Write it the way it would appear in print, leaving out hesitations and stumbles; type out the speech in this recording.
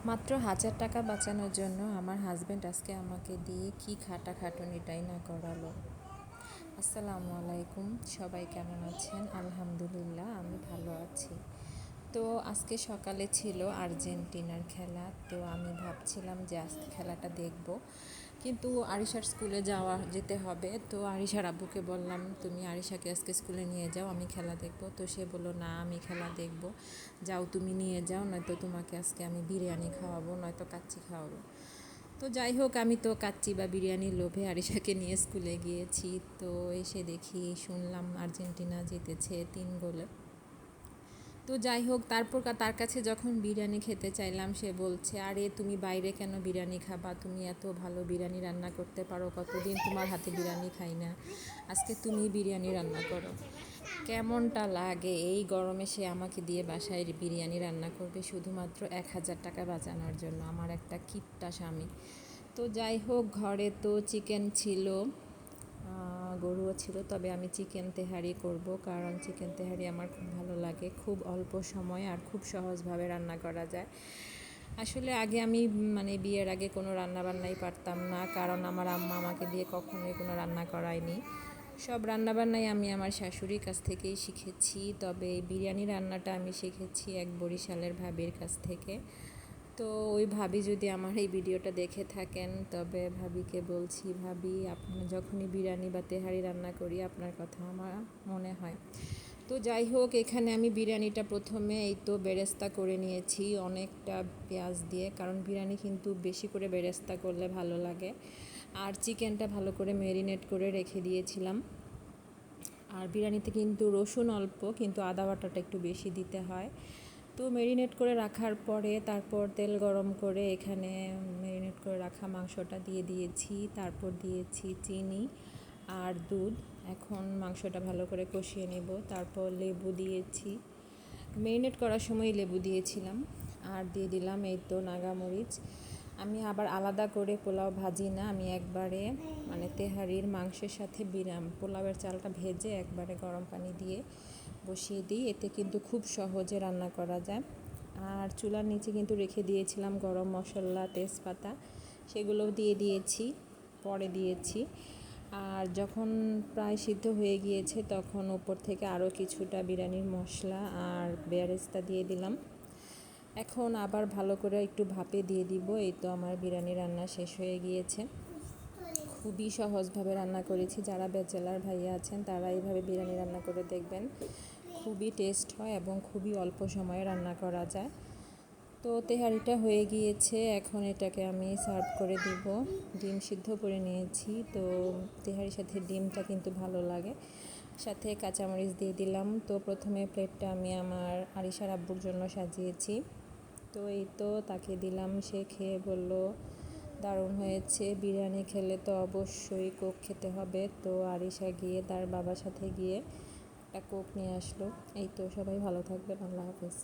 মাত্র ১,০০০ টাকা বাঁচানোর জন্য আমার হাজব্যান্ড আজকে আমাকে দিয়ে কি খাটাখাটুনিটাই না করালো। আসসালামু আলাইকুম, সবাই কেমন আছেন? আলহামদুলিল্লাহ আমি ভালো আছি। তো আজকে সকালে ছিল আর্জেন্টিনার খেলা, তো আমি ভাবছিলাম যে আজকে খেলাটা দেখব, কিন্তু আরিশার স্কুলে যেতে হবে। তো আরিশার আব্বুকে বললাম, তুমি আরিশাকে আজকে স্কুলে নিয়ে যাও, আমি খেলা দেখব। তো সে বললো, না আমি খেলা দেখব, যাও তুমি নিয়ে যাও, নয়তো তোমাকে আজকে আমি বিরিয়ানি খাওয়াবো, নয়তো কাচ্চি খাওয়াবো। তো যাই হোক, আমি তো কাচ্চি বা বিরিয়ানির লোভে আরিশাকে নিয়ে স্কুলে গিয়েছি। তো এসে দেখি, শুনলাম আর্জেন্টিনা জিতেছে 3 গোলে। তো যাই হোক, তারপর তার কাছে যখন বিরিয়ানি খেতে চাইলাম, সে বলছে, আরে তুমি বাইরে কেন বিরিয়ানি খাবা, তুমি এত ভালো বিরিয়ানি রান্না করতে পারো, কতদিন তোমার হাতে বিরিয়ানি খাই না, আজকে তুমি বিরিয়ানি রান্না করো। কেমনটা লাগে এই গরমে সে আমাকে দিয়ে বাসায় বিরিয়ানি রান্না করবে শুধুমাত্র ১,০০০ টাকা বাঁচানোর জন্য, আমার একটা কিপটা স্বামী। তো যাই হোক, ঘরে তো চিকেন ছিল, গরুও ছিল, তবে আমি চিকেন তেহারি করব, কারণ চিকেন তেহারি আমার খুব ভালো লাগে, খুব অল্প সময় আর খুব সহজভাবে রান্না করা যায়। আসলে আগে আমি বিয়ের আগে কোনো রান্নাবান্নাই পারতাম না, কারণ আমার আম্মা আমাকে দিয়ে কখনোই কোনো রান্না করায়নি। সব রান্নাবান্নাই আমি আমার শাশুড়ির কাছ থেকেই শিখেছি, তবে এই বিরিয়ানি রান্নাটা আমি শিখেছি এক বরিশালের ভাবির কাছ থেকে। তো ওই ভাবি যদি আমার এই ভিডিওটা দেখে থাকেন, তবে ভাবিকে বলছি, ভাবি আপনি যখনই বিরিয়ানি বা তেহারি রান্না করি আপনার কথা আমার মনে হয়। তো যাই হোক, এখানে আমি বিরিয়ানিটা প্রথমে এই তো বেরেস্তা করে নিয়েছি অনেকটা পেঁয়াজ দিয়ে, কারণ বিরিয়ানি কিন্তু বেশি করে বেরেস্তা করলে ভালো লাগে। আর চিকেনটা ভালো করে ম্যারিনেট করে রেখে দিয়েছিলাম। আর বিরিয়ানিতে কিন্তু রসুন অল্প, কিন্তু আদা বাটাটা একটু বেশি দিতে হয়। তো ম্যারিনেট করে রাখার পরে তারপর তেল গরম করে এখানে ম্যারিনেট করে রাখা মাংসটা দিয়ে দিয়েছি, তারপর দিয়েছি চিনি আর দুধ। এখন মাংসটা ভালো করে কষিয়ে নেব, তারপর লেবু দিয়েছি, ম্যারিনেট করার সময় লেবু দিয়েছিলাম। আর দিয়ে দিলাম এই তো নাগামরিচ। আমি আবার আলাদা করে পোলাও ভাজি না, আমি একবারে তেহারির মাংসের সাথে পোলাওয়ের চালটা ভেজে একবারে গরম পানি দিয়ে বসিয়ে দিই, এতে কিন্তু খুব সহজে রান্না করা যায়। আর চুলার নিচে কিন্তু রেখে দিয়েছিলাম গরম মশলা, তেজপাতা, সেগুলোও দিয়ে দিয়েছি, পরে দিয়েছি। আর যখন প্রায় সিদ্ধ হয়ে গিয়েছে, তখন উপর থেকে আরও কিছুটা বিরিয়ানির মশলা আর বেরেস্তা দিয়ে দিলাম। এখন আবার ভালো করে একটু ভাপে দিয়ে দিব। এই তো আমার বিরিয়ানি রান্না শেষ হয়ে গিয়েছে। খুবই সহজভাবে রান্না করেছি, যারা ব্যাচেলার ভাইয়া আছেন তারা এইভাবে বিরিয়ানি রান্না করে দেখবেন, খুবই টেস্ট হয় এবং খুবই অল্প সময়ে রান্না করা যায়। তো তেহারিটা হয়ে গিয়েছে, এখন এটাকে আমি সার্ভ করে দিব। ডিম সিদ্ধ করে নিয়েছি, তো তেহারির সাথে ডিমটা কিন্তু ভালো লাগে, সাথে কাঁচামরিচ দিয়ে দিলাম। তো প্রথমে প্লেটটা আমি আমার আরিশার আব্বুর জন্য সাজিয়েছি, তো এই তো তাকে দিলাম, সে খেয়ে বলল দারুণ হয়েছে, বিরিয়ানি খেলে তো অবশ্যই কোক খেতে হবে। তো আরিশা গিয়ে তার বাবার সাথে গিয়ে একটা কোক নিয়ে আসলো। এই তো, সবাই ভালো থাকবেন, আল্লাহ হাফেজ।